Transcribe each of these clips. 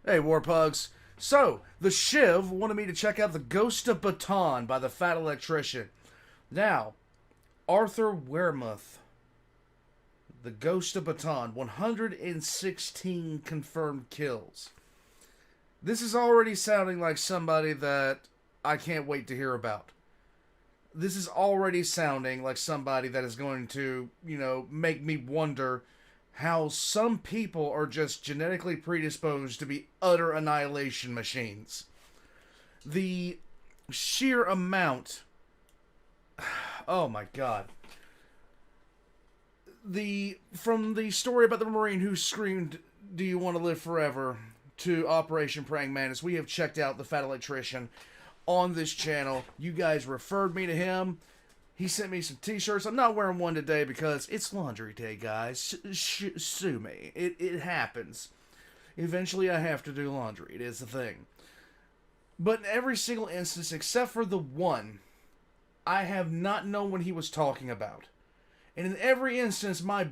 Hey, Warpugs. So, the Shiv wanted me to check out the Ghost of Bataan by the Fat Electrician. Now, Arthur Wermuth. The Ghost of Bataan. 116 confirmed kills. This is already sounding like somebody that I can't wait to hear about. This is already sounding like somebody that is going to, make me wonder how some people are just genetically predisposed to be utter annihilation machines. The sheer amount... Oh my god. From the story about the Marine who screamed, "Do you want to live forever?" to Operation Praying Mantis, we have checked out the Fat Electrician on this channel. You guys referred me to him. He sent me some t-shirts. I'm not wearing one today because it's laundry day, guys. Sue me. It happens. Eventually I have to do laundry. It is a thing. But in every single instance, except for the one, I have not known what he was talking about. And in every instance, my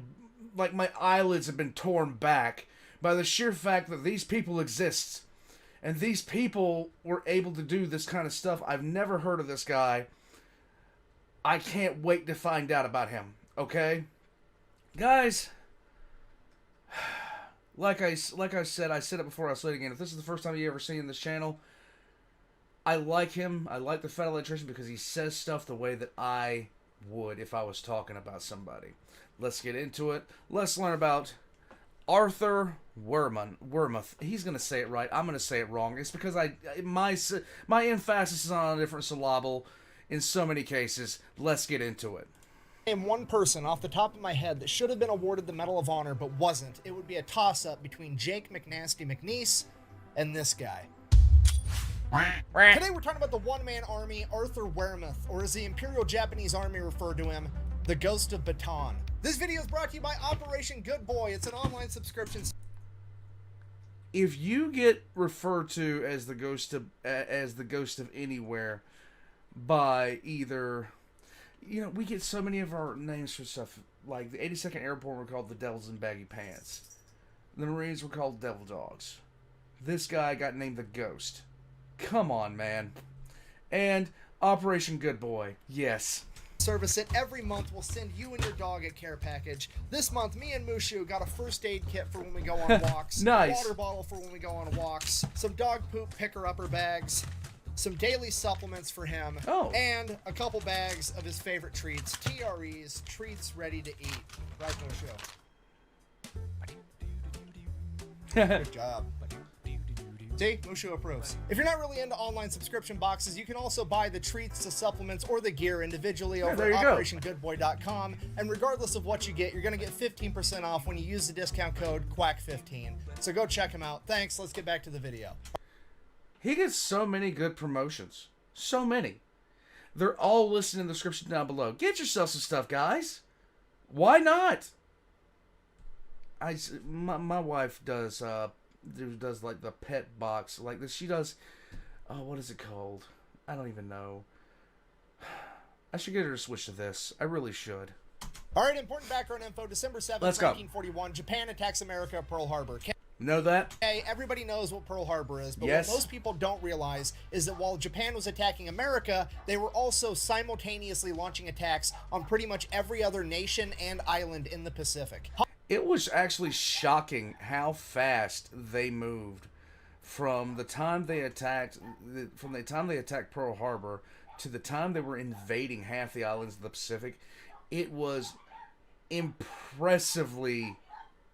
eyelids have been torn back by the sheer fact that these people exist. And these people were able to do this kind of stuff. I've never heard of this guy. I can't wait to find out about him, okay? Guys, like I said it before, I'll say it again. If this is the first time you ever seen this channel, I like him. I like the Fat Electrician because he says stuff the way that I would if I was talking about somebody. Let's get into it. Let's learn about Arthur Wermuth. He's going to say it right. I'm going to say it wrong. It's because my emphasis is on a different syllable in so many cases. Let's get into it. Name one person off the top of my head that should have been awarded the Medal of Honor but wasn't. It would be a toss-up between Jake McNasty McNeese and this guy. Today we're talking about the one-man army, Arthur Wermuth, or as the Imperial Japanese Army referred to him, the Ghost of Bataan. This video is brought to you by Operation Good Boy. It's an online subscription. If you get referred to as the Ghost of anywhere by either, we get so many of our names for stuff like the 82nd Airborne were called the Devils in Baggy Pants. The Marines were called Devil Dogs. This guy got named the Ghost. Come on, man. And Operation Good Boy. Yes. Service it every month. We'll send you and your dog a care package. This month, me and Mushu got a first aid kit for when we go on walks. Nice. A water bottle for when we go on walks. Some dog poop picker-upper bags. Some daily supplements for him. Oh. And a couple bags of his favorite treats. TREs, treats ready to eat. Right, Mushu? Good job. See? Mushu approves. If you're not really into online subscription boxes, you can also buy the treats, the supplements, or the gear individually over at OperationGoodBoy.com. And regardless of what you get, you're going to get 15% off when you use the discount code QUACK15. So go check him out. Thanks. Let's get back to the video. He gets so many good promotions. So many. They're all listed in the description down below. Get yourself some stuff, guys. Why not? My wife does like the pet box like this. She does, what is it called? I don't even know. I should get her to switch to this. I really should. All right, important background info. December 7th, 1941, Japan attacks America at Pearl Harbor. Know that? Okay, everybody knows what Pearl Harbor is, but yes. What most people don't realize is that while Japan was attacking America, they were also simultaneously launching attacks on pretty much every other nation and island in the Pacific. It was actually shocking how fast they moved from the time they attacked Pearl Harbor to the time they were invading half the islands of the Pacific. It was impressively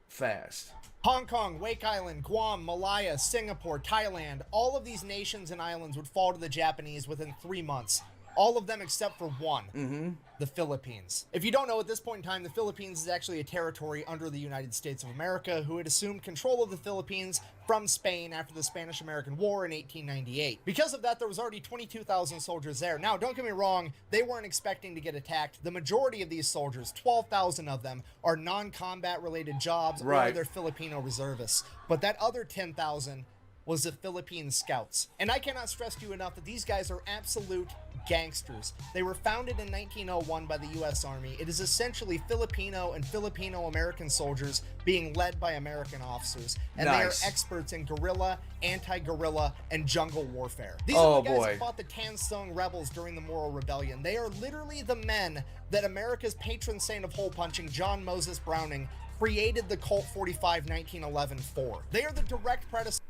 fast. Hong Kong, Wake Island, Guam, Malaya, Singapore, Thailand, all of these nations and islands would fall to the Japanese within 3 months. All of them except for one, the Philippines. If you don't know, at this point in time, the Philippines is actually a territory under the United States of America, who had assumed control of the Philippines from Spain after the Spanish-American War in 1898. Because of that, there was already 22,000 soldiers there. Now, don't get me wrong, they weren't expecting to get attacked. The majority of these soldiers, 12,000 of them, are non-combat related jobs, or they're Filipino reservists. But that other 10,000 was the Philippine Scouts. And I cannot stress to you enough that these guys are absolute gangsters. They were founded in 1901 by the U.S. Army. It is essentially Filipino and Filipino-American soldiers being led by American officers. And Nice. they are experts in guerrilla, anti-guerrilla, and jungle warfare. These are the guys that fought the Tan Sung rebels during the Moro Rebellion. They are literally the men that America's patron saint of hole punching, John Moses Browning, created the Colt 45 1911 for. They are the direct predecessor.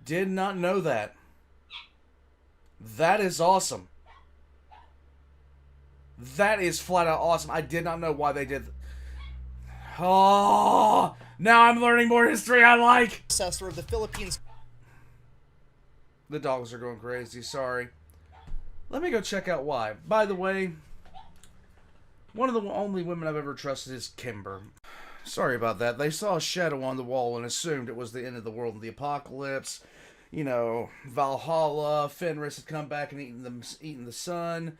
Did not know that. That is awesome. That is flat out awesome. I did not know why they did. Oh, now I'm learning more history I like. Predecessor of the Philippines. The dogs are going crazy. Sorry. Let me go check out why. By the way, one of the only women I've ever trusted is Kimber. Sorry about that. They saw a shadow on the wall and assumed it was the end of the world and the apocalypse. You know, Valhalla, Fenris had come back and eaten the sun.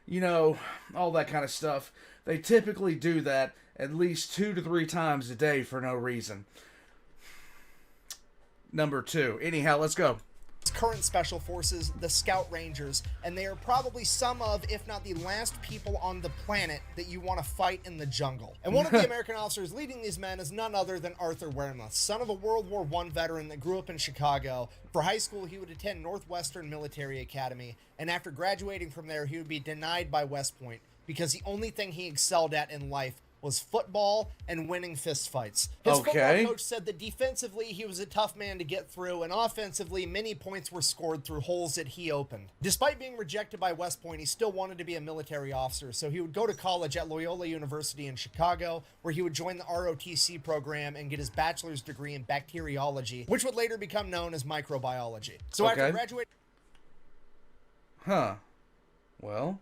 You know, all that kind of stuff. They typically do that at least 2 to 3 times a day for no reason. Number 2. Anyhow, let's go. Current special forces, the Scout Rangers, and they are probably some of, if not the last people on the planet that you want to fight in the jungle. And one of the American officers leading these men is none other than Arthur Wermuth, son of a World War I veteran that grew up in Chicago. For high school, he would attend Northwestern Military Academy, and after graduating from there, he would be denied by West Point because the only thing he excelled at in life was football and winning fistfights. His football coach said that defensively he was a tough man to get through, and offensively many points were scored through holes that he opened. Despite being rejected by West Point, he still wanted to be a military officer, so he would go to college at Loyola University in Chicago, where he would join the ROTC program and get his bachelor's degree in bacteriology, which would later become known as microbiology. So after graduating... Well...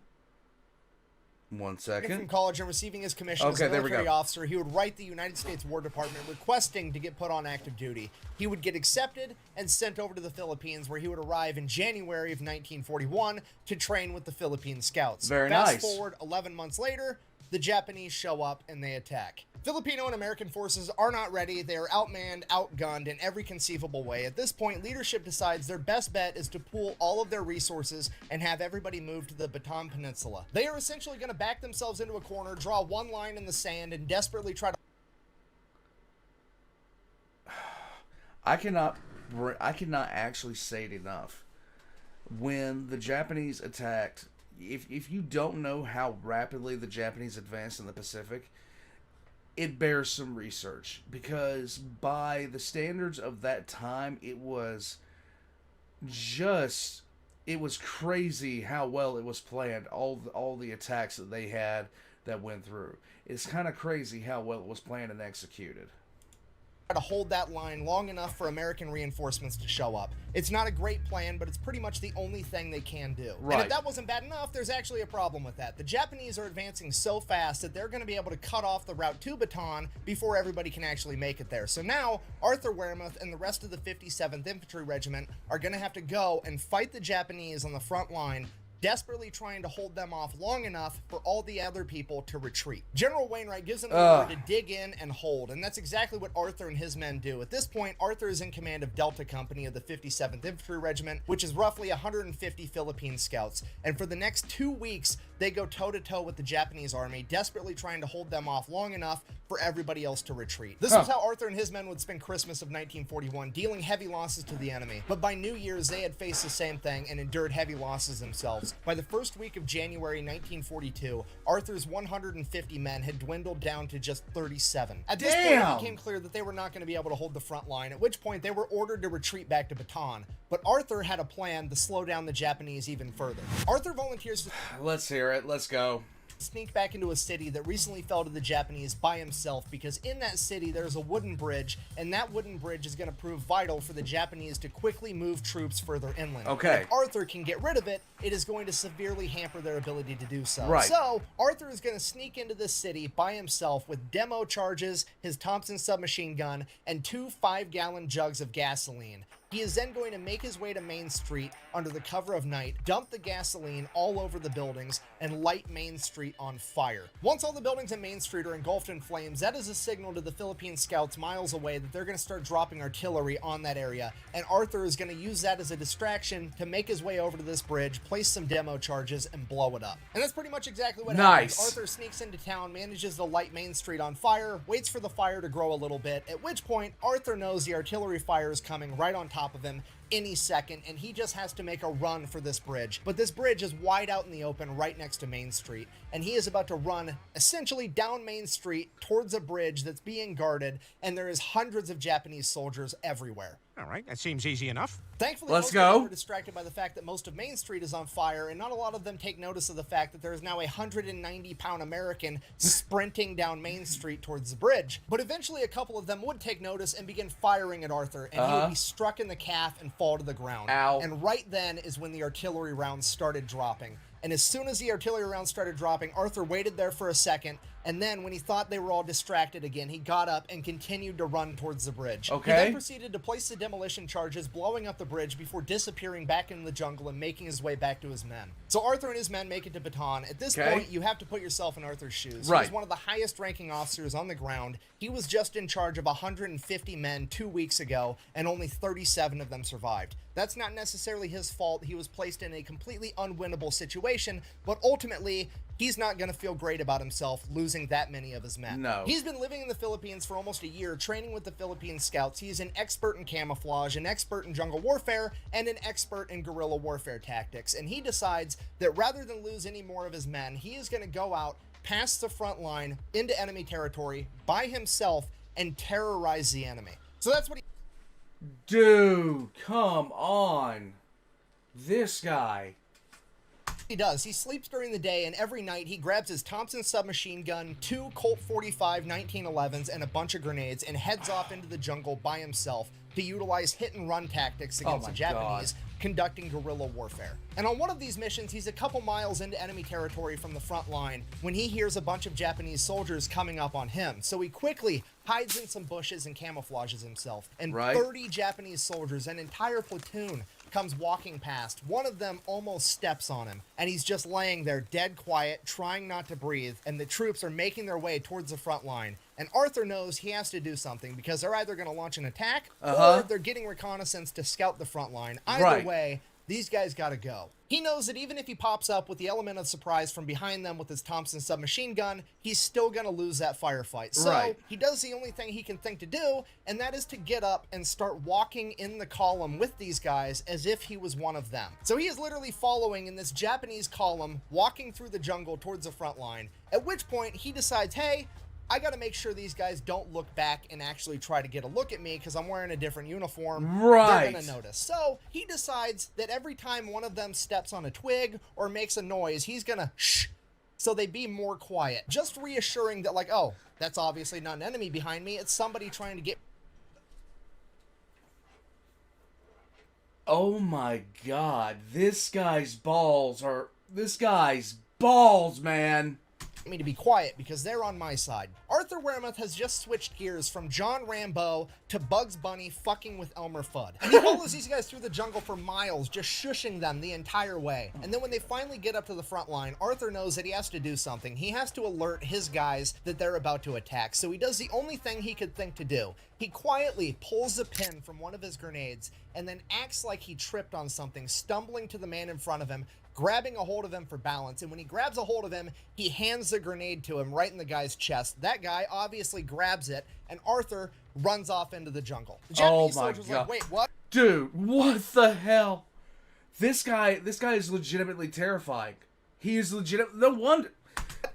One second. From college and receiving his commission as a military officer, he would write the United States War Department requesting to get put on active duty. He would get accepted and sent over to the Philippines, where he would arrive in January of 1941 to train with the Philippine Scouts. Fast forward 11 months later, the Japanese show up and they attack. Filipino and American forces are not ready. They are outmanned, outgunned in every conceivable way. At this point, leadership decides their best bet is to pool all of their resources and have everybody move to the Bataan Peninsula. They are essentially going to back themselves into a corner, draw one line in the sand, and desperately try to... I cannot actually say it enough. When the Japanese attacked, if you don't know how rapidly the Japanese advanced in the Pacific, it bears some research, because by the standards of that time, it was crazy how well it was planned. All the attacks that they had that went through. It's kind of crazy how well it was planned and executed. To hold that line long enough for American reinforcements to show up. It's not a great plan, but it's pretty much the only thing they can do. Right. And if that wasn't bad enough, there's actually a problem with that. The Japanese are advancing so fast that they're going to be able to cut off the route to Bataan before everybody can actually make it there. So now, Arthur Wermuth and the rest of the 57th Infantry Regiment are going to have to go and fight the Japanese on the front line, desperately trying to hold them off long enough for all the other people to retreat. General Wainwright gives them the order to dig in and hold, and that's exactly what Arthur and his men do. At this point, Arthur is in command of Delta Company of the 57th Infantry Regiment, which is roughly 150 Philippine scouts, and for the next 2 weeks, they go toe-to-toe with the Japanese army, desperately trying to hold them off long enough for everybody else to retreat. This was how Arthur and his men would spend Christmas of 1941, dealing heavy losses to the enemy. But by New Year's, they had faced the same thing and endured heavy losses themselves. By the first week of January 1942, Arthur's 150 men had dwindled down to just 37. At this point, it became clear that they were not going to be able to hold the front line, at which point they were ordered to retreat back to Bataan. But Arthur had a plan to slow down the Japanese even further. Arthur volunteers to... Let's hear it. Let's go. Sneak back into a city that recently fell to the Japanese by himself, because in that city there's a wooden bridge, and that wooden bridge is going to prove vital for the Japanese to quickly move troops further inland. Okay. And if Arthur can get rid of it, it is going to severely hamper their ability to do so. Right. So Arthur is going to sneak into this city by himself with demo charges, his Thompson submachine gun, and 2 5-gallon jugs of gasoline. He is then going to make his way to Main Street under the cover of night, dump the gasoline all over the buildings, and light Main Street on fire. Once all the buildings in Main Street are engulfed in flames, that is a signal to the Philippine scouts miles away that they're going to start dropping artillery on that area, and Arthur is going to use that as a distraction to make his way over to this bridge, place some demo charges, and blow it up. And that's pretty much exactly what happens. Arthur sneaks into town, manages to light Main Street on fire, waits for the fire to grow a little bit, at which point Arthur knows the artillery fire is coming right on top of him any second, and he just has to make a run for this bridge. But this bridge is wide out in the open right next to Main Street, and he is about to run essentially down Main Street towards a bridge that's being guarded, and there is hundreds of Japanese soldiers everywhere. All right, that seems easy enough. Thankfully, Let's most go. of them were distracted by the fact that most of Main Street is on fire, and not a lot of them take notice of the fact that there is now a 190-pound American sprinting down Main Street towards the bridge. But eventually, a couple of them would take notice and begin firing at Arthur, and he would be struck in the calf and fall to the ground. Ow. And right then is when the artillery rounds started dropping. And as soon as the artillery rounds started dropping, Arthur waited there for a second, and then when he thought they were all distracted again, he got up and continued to run towards the bridge. Okay. He then proceeded to place the demolition charges, blowing up the bridge before disappearing back into the jungle and making his way back to his men. So Arthur and his men make it to Bataan. At this point, you have to put yourself in Arthur's shoes. Right. He's one of the highest ranking officers on the ground. He was just in charge of 150 men 2 weeks ago, and only 37 of them survived. That's not necessarily his fault. He was placed in a completely unwinnable situation, but ultimately, he's not going to feel great about himself losing that many of his men. No. He's been living in the Philippines for almost a year, training with the Philippine Scouts. He's an expert in camouflage, an expert in jungle warfare, and an expert in guerrilla warfare tactics. And he decides that rather than lose any more of his men, he is going to go out past the front line into enemy territory by himself and terrorize the enemy. So that's what he... Dude, come on. This guy. He does. He sleeps during the day, and every night he grabs his Thompson submachine gun, 2 Colt 45 1911s, and a bunch of grenades, and heads off into the jungle by himself to utilize hit-and-run tactics against the Japanese, conducting guerrilla warfare. And on one of these missions, he's a couple miles into enemy territory from the front line when he hears a bunch of Japanese soldiers coming up on him. So he quickly hides in some bushes and camouflages himself. And 30 Japanese soldiers, an entire platoon, comes walking past. One of them almost steps on him, and he's just laying there dead quiet, trying not to breathe, and the troops are making their way towards the front line. And Arthur knows he has to do something because they're either going to launch an attack or they're getting reconnaissance to scout the front line. Either way, these guys got to go. He knows that even if he pops up with the element of surprise from behind them with his Thompson submachine gun, he's still going to lose that firefight. So he does the only thing he can think to do, and that is to get up and start walking in the column with these guys as if he was one of them. So he is literally following in this Japanese column, walking through the jungle towards the front line, at which point he decides, hey, I got to make sure these guys don't look back and actually try to get a look at me because I'm wearing a different uniform. They're going to notice. So he decides that every time one of them steps on a twig or makes a noise, he's going to shh, so they be more quiet. Just reassuring that, like, oh, that's obviously not an enemy behind me. It's somebody trying to get... Oh my god. This guy's balls are... This guy's balls, man. Me to be quiet because they're on my side. Arthur Wermuth has just switched gears from John Rambo to Bugs Bunny fucking with Elmer Fudd. And he follows these guys through the jungle for miles, just shushing them the entire way. And then when they finally get up to the front line, Arthur knows that he has to do something. He has to alert his guys that they're about to attack. So he does the only thing he could think to do. He quietly pulls a pin from one of his grenades and then acts like he tripped on something, stumbling to the man in front of him, grabbing a hold of him for balance, and when he grabs a hold of him, he hands the grenade to him right in the guy's chest. That guy obviously grabs it, and Arthur runs off into the jungle. The Japanese soldier's like, wait, what? Dude, what the hell? This guy is legitimately terrifying. He is legit. No wonder.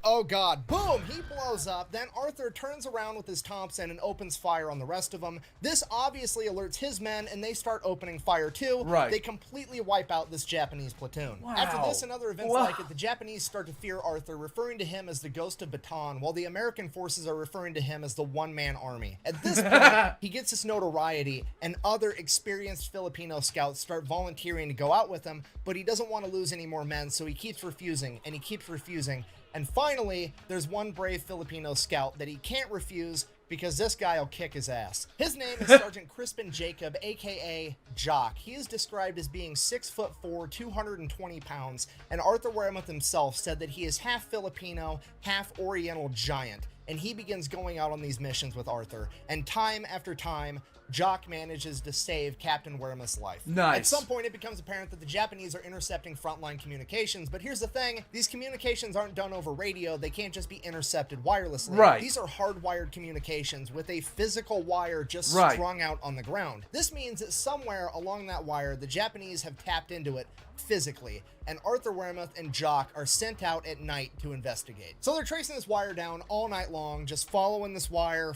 Oh god, boom, he blows up. Then Arthur turns around with his Thompson and opens fire on the rest of them. This obviously alerts his men, and they start opening fire too. They completely wipe out this Japanese platoon. After this and other events like it, the Japanese start to fear Arthur, referring to him as the Ghost of Bataan, while the American forces are referring to him as the one-man army. At this point, he gets this notoriety, and other experienced Filipino scouts start volunteering to go out with him, but he doesn't want to lose any more men, so he keeps refusing, and he keeps refusing. And finally, there's one brave Filipino scout that he can't refuse because this guy will kick his ass. His name is Sergeant Crispin Jacob, aka Jock. He is described as being 6'4", 220 pounds, and Arthur Wermuth himself said that he is half Filipino, half Oriental giant, and he begins going out on these missions with Arthur, and time after time, Jock manages to save Captain Wermuth's life. Nice. At some point, it becomes apparent that the Japanese are intercepting frontline communications, but here's the thing, these communications aren't done over radio, they can't just be intercepted wirelessly. Right. These are hardwired communications with a physical wire just strung out on the ground. This means that somewhere along that wire, the Japanese have tapped into it physically, and Arthur Wermuth and Jock are sent out at night to investigate. So they're tracing this wire down all night long, just following this wire,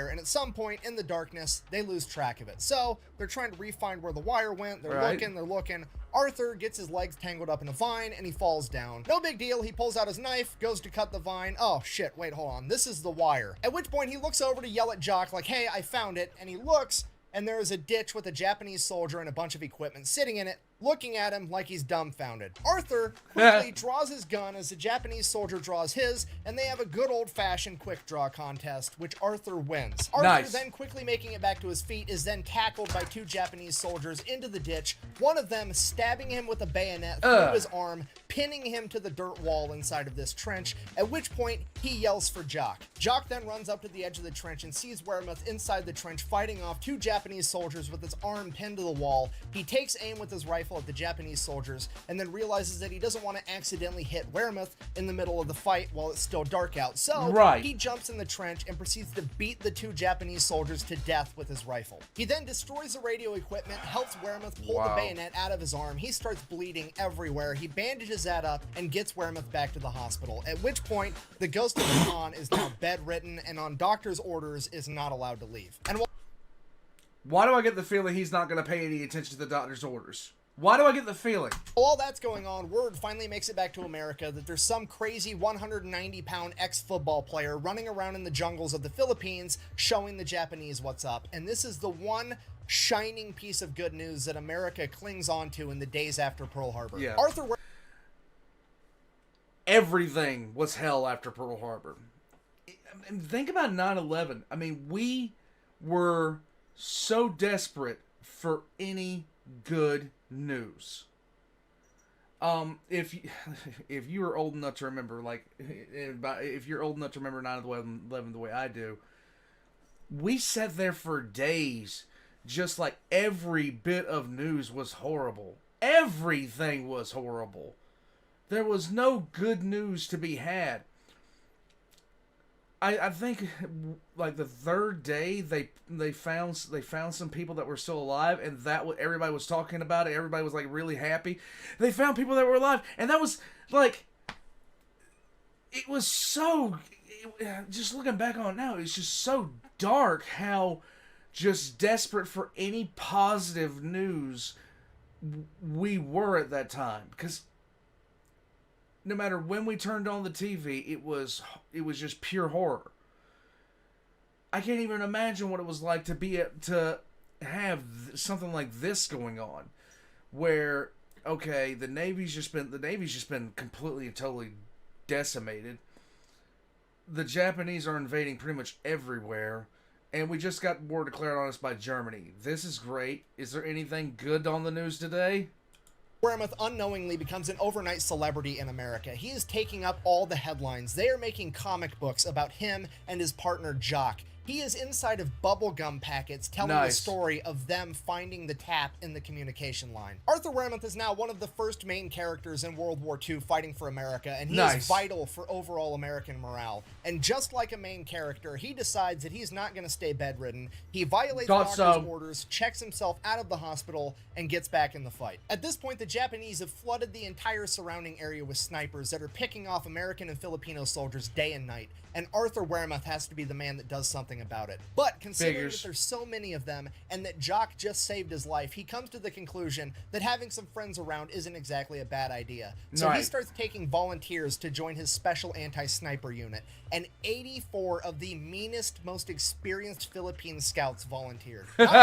and at some point in the darkness, they lose track of it. So they're trying to re-find where the wire went, they're looking. Arthur gets his legs tangled up in a vine, and he falls down. No big deal, he pulls out his knife, goes to cut the vine. Oh shit, wait, hold on, this is the wire. At which point he looks over to yell at Jock like, hey, I found it, and he looks, and there is a ditch with a Japanese soldier and a bunch of equipment sitting in it, looking at him like he's dumbfounded. Arthur quickly draws his gun as the Japanese soldier draws his, and they have a good old-fashioned quick draw contest, which Arthur wins. Arthur, then quickly making it back to his feet, is then tackled by two Japanese soldiers into the ditch, one of them stabbing him with a bayonet through his arm, pinning him to the dirt wall inside of this trench, at which point he yells for Jock. Jock then runs up to the edge of the trench and sees Wermuth inside the trench fighting off two Japanese soldiers with his arm pinned to the wall. He takes aim with his rifle at the Japanese soldiers and then realizes that he doesn't want to accidentally hit Wermuth in the middle of the fight while it's still dark out. So he jumps in the trench and proceeds to beat the two Japanese soldiers to death with his rifle. He then destroys the radio equipment, helps Wermuth pull the bayonet out of his arm. He starts bleeding everywhere. He bandages that up and gets Wermuth back to the hospital, at which point the Ghost of Bataan is now bedridden and on doctor's orders is not allowed to leave. And why do I get the feeling he's not going to pay any attention to the doctor's orders? Why do I get the feeling? While that's going on, word finally makes it back to America that there's some crazy 190-pound ex-football player running around in the jungles of the Philippines showing the Japanese what's up. And this is the one shining piece of good news that America clings on to in the days after Pearl Harbor. Yeah. Arthur... Everything was hell after Pearl Harbor. And think about 9/11. I mean, we were so desperate for any good news. If you were old enough to remember, like, if you're old enough to remember 9/11 the way I do, we sat there for days, just like every bit of news was horrible. Everything was horrible. There was no good news to be had. I think like the third day they found some people that were still alive, and that what everybody was talking about it. Everybody was like really happy. They found people that were alive, and that was like, it was so. Just looking back on it now, it's just so dark how just desperate for any positive news we were at that time, because no matter when we turned on the TV, it was just pure horror. I can't even imagine what it was like to have something like this going on, where okay, the Navy's just been completely and totally decimated. The Japanese are invading pretty much everywhere, and we just got war declared on us by Germany. This is great. Is there anything good on the news today? Wermuth unknowingly becomes an overnight celebrity in America. He is taking up all the headlines. They are making comic books about him and his partner Jock. He is inside of bubblegum packets telling the story of them finding the tap in the communication line. Arthur Wermuth is now one of the first main characters in World War II fighting for America, and he is vital for overall American morale. And just like a main character, he decides that he's not going to stay bedridden. He violates doctor's orders, checks himself out of the hospital, and gets back in the fight. At this point, the Japanese have flooded the entire surrounding area with snipers that are picking off American and Filipino soldiers day and night, and Arthur Wermuth has to be the man that does something about it. But considering that there's so many of them, and that Jock just saved his life, he comes to the conclusion that having some friends around isn't exactly a bad idea. So he starts taking volunteers to join his special anti-sniper unit, and 84 of the meanest, most experienced Philippine scouts volunteered. Not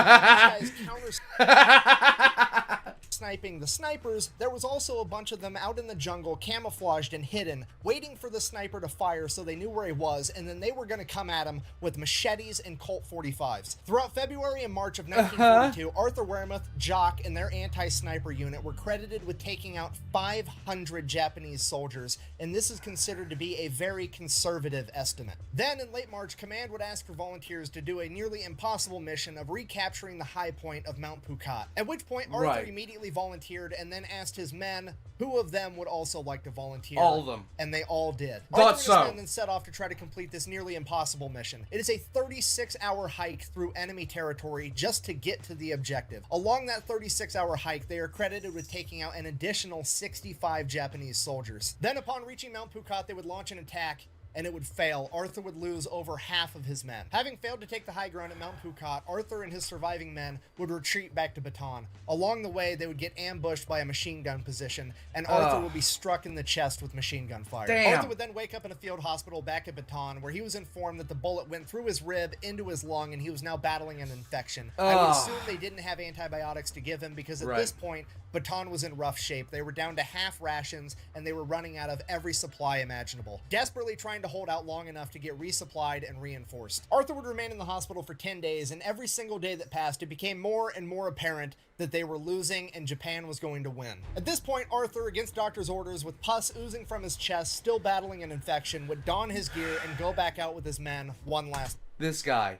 only these guys sniping the snipers, there was also a bunch of them out in the jungle, camouflaged and hidden, waiting for the sniper to fire so they knew where he was, and then they were going to come at him with machetes and Colt 45s. Throughout February and March of 1942, Arthur Wermuth, Jock, and their anti-sniper unit were credited with taking out 500 Japanese soldiers, and this is considered to be a very conservative estimate. Then, in late March, Command would ask for volunteers to do a nearly impossible mission of recapturing the high point of Mount Phuket, at which point Arthur immediately volunteered and then asked his men who of them would also like to volunteer. All of them. And they all did. Thought Arthur and so. his men then set off to try to complete this nearly impossible mission. It is a 36-hour hike through enemy territory just to get to the objective. Along that 36-hour hike, they are credited with taking out an additional 65 Japanese soldiers. Then upon reaching Mount Phuket, they would launch an attack, and it would fail. Arthur would lose over half of his men. Having failed to take the high ground at Mount Phuket, Arthur and his surviving men would retreat back to Bataan. Along the way, they would get ambushed by a machine gun position, and Arthur would be struck in the chest with machine gun fire. Damn. Arthur would then wake up in a field hospital back at Bataan, where he was informed that the bullet went through his rib into his lung, and he was now battling an infection. I would assume they didn't have antibiotics to give him, because at this point, Bataan was in rough shape. They were down to half rations, and they were running out of every supply imaginable, desperately trying to hold out long enough to get resupplied and reinforced. Arthur would remain in the hospital for 10 days, and every single day that passed, it became more and more apparent that they were losing and Japan was going to win. At this point, Arthur, against doctor's orders, with pus oozing from his chest, still battling an infection, would don his gear and go back out with his men one last This guy.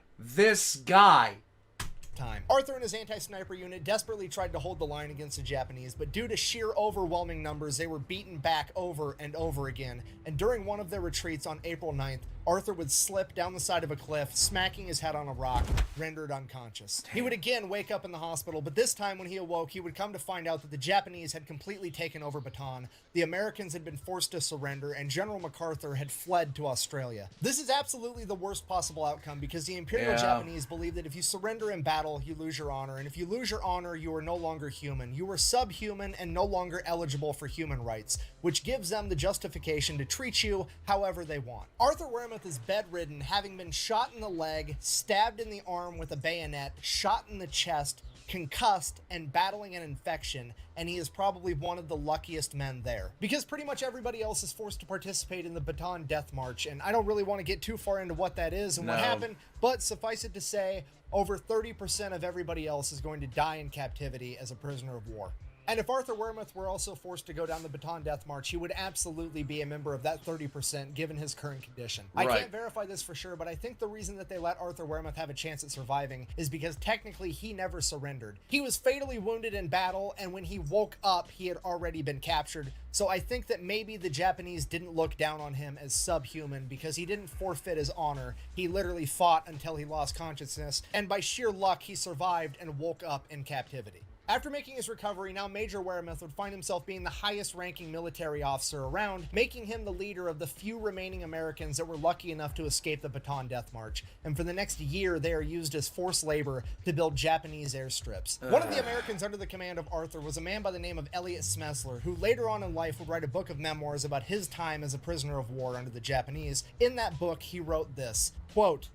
time. Arthur and his anti-sniper unit desperately tried to hold the line against the Japanese, but due to sheer overwhelming numbers, they were beaten back over and over again, and during one of their retreats on April 9th, Arthur would slip down the side of a cliff, smacking his head on a rock, rendered unconscious. He would again wake up in the hospital, but this time when he awoke, he would come to find out that the Japanese had completely taken over Bataan, the Americans had been forced to surrender, and General MacArthur had fled to Australia. This is absolutely the worst possible outcome, because the Imperial Japanese believe that if you surrender in battle, you lose your honor, and if you lose your honor, you are no longer human. You are subhuman and no longer eligible for human rights, which gives them the justification to treat you however they want. Arthur Wermuth is bedridden, having been shot in the leg, stabbed in the arm with a bayonet, shot in the chest, concussed, and battling an infection, and he is probably one of the luckiest men there. Because pretty much everybody else is forced to participate in the Bataan Death March, and I don't really want to get too far into what that is and what happened, but suffice it to say, over 30% of everybody else is going to die in captivity as a prisoner of war. And if Arthur Wermuth were also forced to go down the Bataan Death March, he would absolutely be a member of that 30% given his current condition. I can't verify this for sure, but I think the reason that they let Arthur Wermuth have a chance at surviving is because technically he never surrendered. He was fatally wounded in battle, and when he woke up, he had already been captured. So I think that maybe the Japanese didn't look down on him as subhuman because he didn't forfeit his honor. He literally fought until he lost consciousness, and by sheer luck, he survived and woke up in captivity. After making his recovery, now Major Wermuth would find himself being the highest-ranking military officer around, making him the leader of the few remaining Americans that were lucky enough to escape the Bataan Death March. And for the next year, they are used as forced labor to build Japanese airstrips. One of the Americans under the command of Arthur was a man by the name of Elliot Smesler, who later on in life would write a book of memoirs about his time as a prisoner of war under the Japanese. In that book, he wrote this, quote,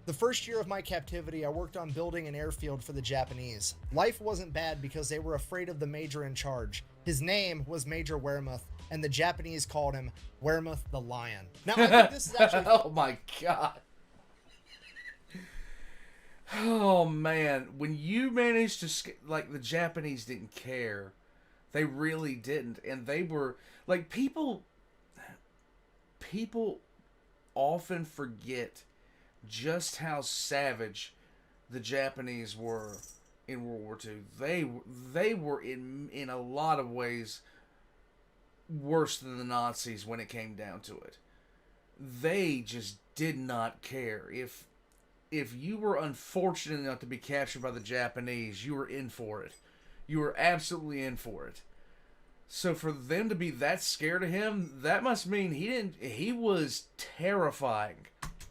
"The first year of my captivity, I worked on building an airfield for the Japanese. Life wasn't bad because they were afraid of the major in charge. His name was Major Wermuth, and the Japanese called him Wermuth the Lion." Now, I think this is actually... Oh my god. Oh man, when you managed to... Like, the Japanese didn't care. They really didn't. And they were... Like, people often forget just how savage the Japanese were in World War II. They were in a lot of ways worse than the Nazis when it came down to it. They just did not care. If you were unfortunate enough to be captured by the Japanese, you were in for it. You were absolutely in for it. So for them to be that scared of him, that must mean he was terrifying.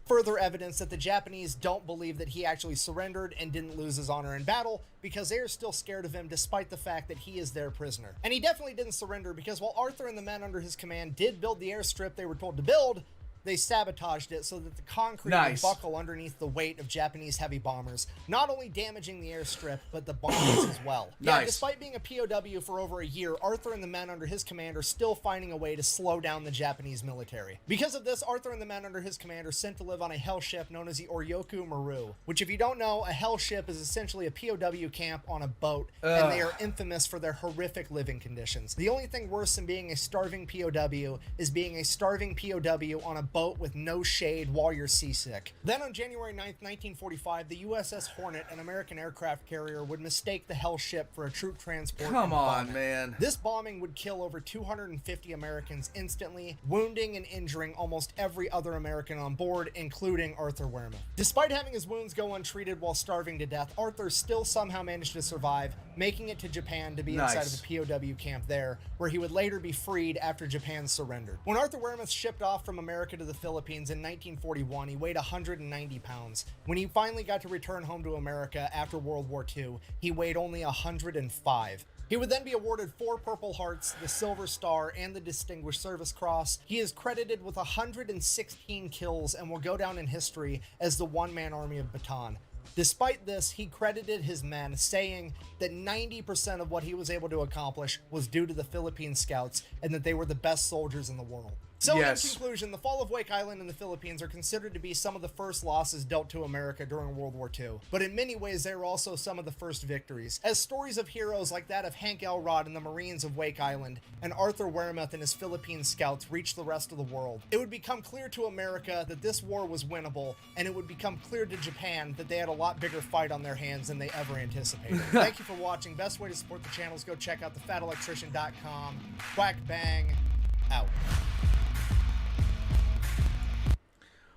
Further evidence that the Japanese don't believe that he actually surrendered and didn't lose his honor in battle, because they are still scared of him despite the fact that he is their prisoner. And he definitely didn't surrender, because while Arthur and the men under his command did build the airstrip they were told to build, They sabotaged it so that the concrete Nice. would buckle underneath the weight of Japanese heavy bombers, not only damaging the airstrip, but the bombers as well. Yeah, Nice. despite being a POW for over a year, Arthur and the men under his command are still finding a way to slow down the Japanese military. Because of this, Arthur and the men under his command are sent to live on a hell ship known as the Oryoku Maru, which, if you don't know, a hell ship is essentially a POW camp on a boat, and they are infamous for their horrific living conditions. The only thing worse than being a starving POW is being a starving POW on a boat with no shade while you're seasick. Then on January 9th, 1945, the USS Hornet, an American aircraft carrier, would mistake the hell ship for a troop transport. Come on, man. This bombing would kill over 250 Americans instantly, wounding and injuring almost every other American on board, including Arthur Wermuth. Despite having his wounds go untreated while starving to death, Arthur still somehow managed to survive, making it to Japan to be inside of a POW camp there, where he would later be freed after Japan surrendered. When Arthur Wermuth shipped off from America to the Philippines in 1941, he weighed 190 pounds. When he finally got to return home to America after World War II, he weighed only 105. He would then be awarded 4 Purple Hearts, the Silver Star, and the Distinguished Service Cross. He is credited with 116 kills and will go down in history as the one-man army of Bataan. Despite this, he credited his men, saying that 90% of what he was able to accomplish was due to the Philippine Scouts and that they were the best soldiers in the world. So in conclusion, the fall of Wake Island and the Philippines are considered to be some of the first losses dealt to America during World War II, but in many ways they are also some of the first victories, as stories of heroes like that of Hank Elrod and the Marines of Wake Island, and Arthur Wermuth and his Philippine Scouts reached the rest of the world. It would become clear to America that this war was winnable, and it would become clear to Japan that they had a lot bigger fight on their hands than they ever anticipated. Thank you for watching. Best way to support the channel is go check out thefatelectrician.com. Quack bang, out.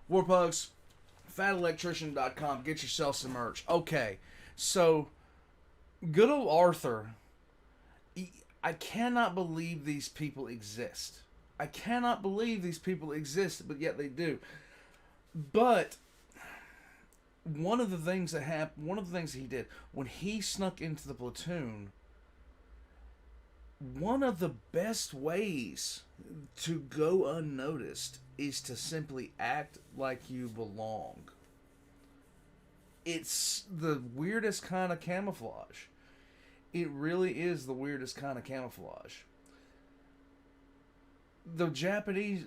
Warpugs, fatelectrician.com. Get yourself some merch. Okay, so good old Arthur. I cannot believe these people exist. I cannot believe these people exist, but yet they do. But one of the things that happened, one of the things he did when he snuck into the platoon, one of the best ways to go unnoticed is to simply act like you belong. It's the weirdest kind of camouflage. It really is the weirdest kind of camouflage. The Japanese,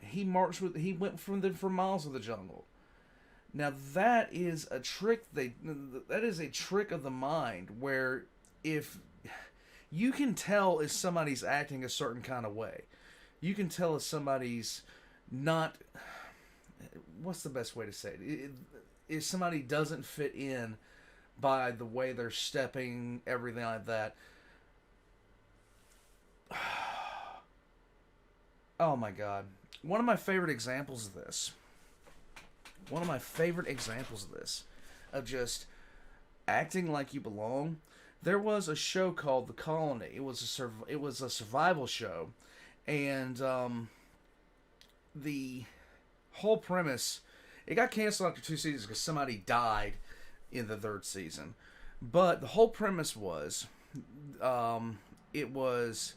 he went for miles of the jungle. Now that is a trick. That is a trick of the mind where if you can tell if somebody's acting a certain kind of way. You can tell if somebody's not... What's the best way to say it? If somebody doesn't fit in by the way they're stepping, everything like that. Oh my God. One of my favorite examples of this. Of just acting like you belong. There was a show called The Colony. It was a survival show, and the whole premise, it got canceled after 2 seasons because somebody died in the 3rd season. But the whole premise was, it was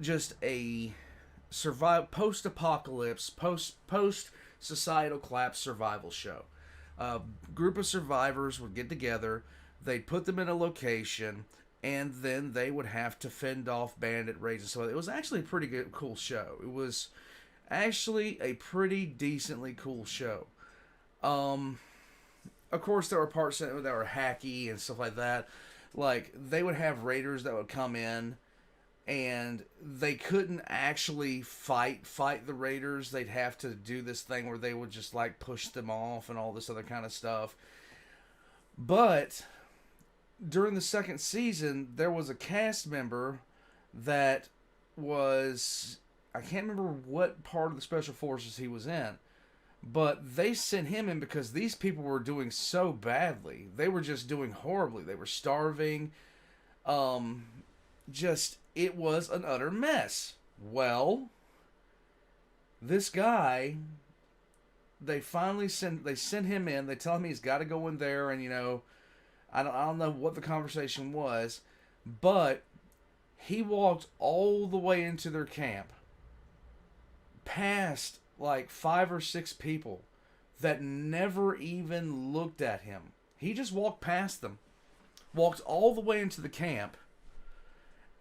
just a post-apocalypse, post-societal collapse survival show. A group of survivors would get together. They'd put them in a location, and then they would have to fend off bandit raids and so on. It was actually a pretty cool show. It was actually a pretty decently cool show. Of course, there were parts that were hacky and stuff like that. Like, they would have raiders that would come in, and they couldn't actually fight the raiders. They'd have to do this thing where they would just, like, push them off and all this other kind of stuff. But during the 2nd season, there was a cast member that was... I can't remember what part of the Special Forces he was in. But they sent him in because these people were doing so badly. They were just doing horribly. They were starving. It was an utter mess. Well, this guy, they send him in. They tell him he's got to go in there, and I don't know what the conversation was, but he walked all the way into their camp, past like 5 or 6 people that never even looked at him. He just walked past them, walked all the way into the camp,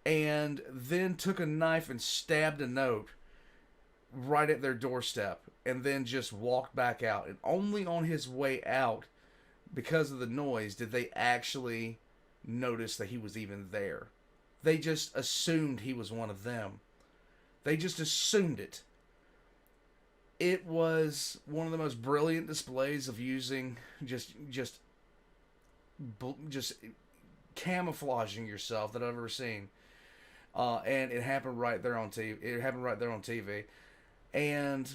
and then took a knife and stabbed a note right at their doorstep, and then just walked back out. And only on his way out, because of the noise, did they actually notice that he was even there. They just assumed he was one of them. They just assumed it. It was one of the most brilliant displays of using just camouflaging yourself that I've ever seen. And it happened right there on TV. It happened right there on TV. And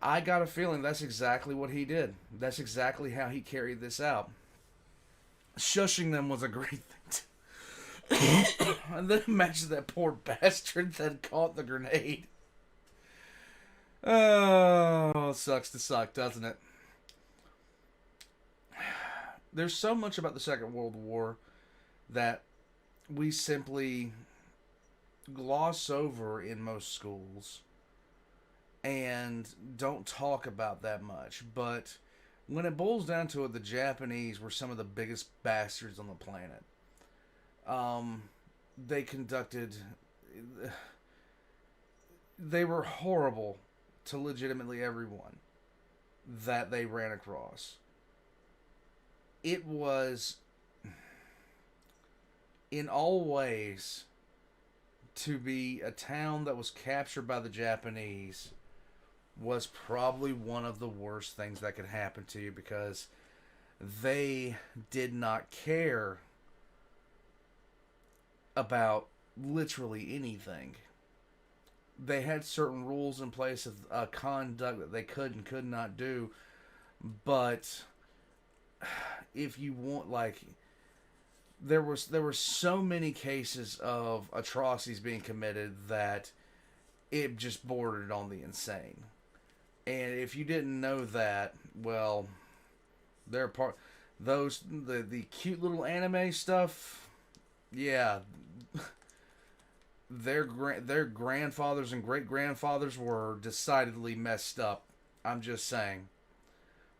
I got a feeling that's exactly what he did. That's exactly how he carried this out. Shushing them was a great thing too. And then imagine that poor bastard that caught the grenade. Oh, it sucks to suck, doesn't it? There's so much about the Second World War that we simply gloss over in most schools and don't talk about that much. But when it boils down to it, the Japanese were some of the biggest bastards on the planet. They were horrible to legitimately everyone that they ran across. It was, in all ways, to be a town that was captured by the Japanese was probably one of the worst things that could happen to you, because they did not care about literally anything. They had certain rules in place of conduct that they could and could not do, but if you want, like, there were so many cases of atrocities being committed that it just bordered on the insane. And if you didn't know that, well, they're the cute little anime stuff, yeah, their grandfathers and great grandfathers were decidedly messed up. I'm just saying.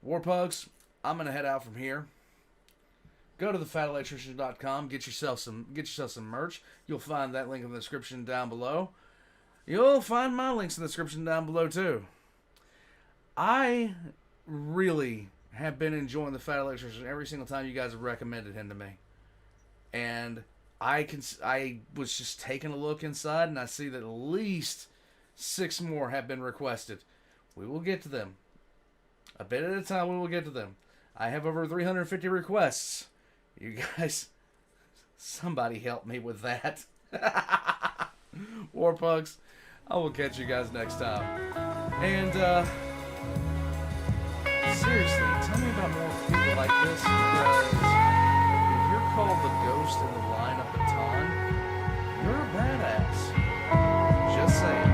Warpugs, I'm gonna head out from here. Go to thefatelectrician.com, get yourself some merch. You'll find that link in the description down below. You'll find my links in the description down below too. I really have been enjoying the Fat Electrician every single time you guys have recommended him to me. And I was just taking a look inside, and I see that at least 6 more have been requested. We will get to them. A bit at a time, we will get to them. I have over 350 requests. You guys, somebody help me with that. Warpugs, I will catch you guys next time. And, seriously, tell me about more people like this, because if you're called the Ghost in the line of Bataan, you're a badass. Just saying.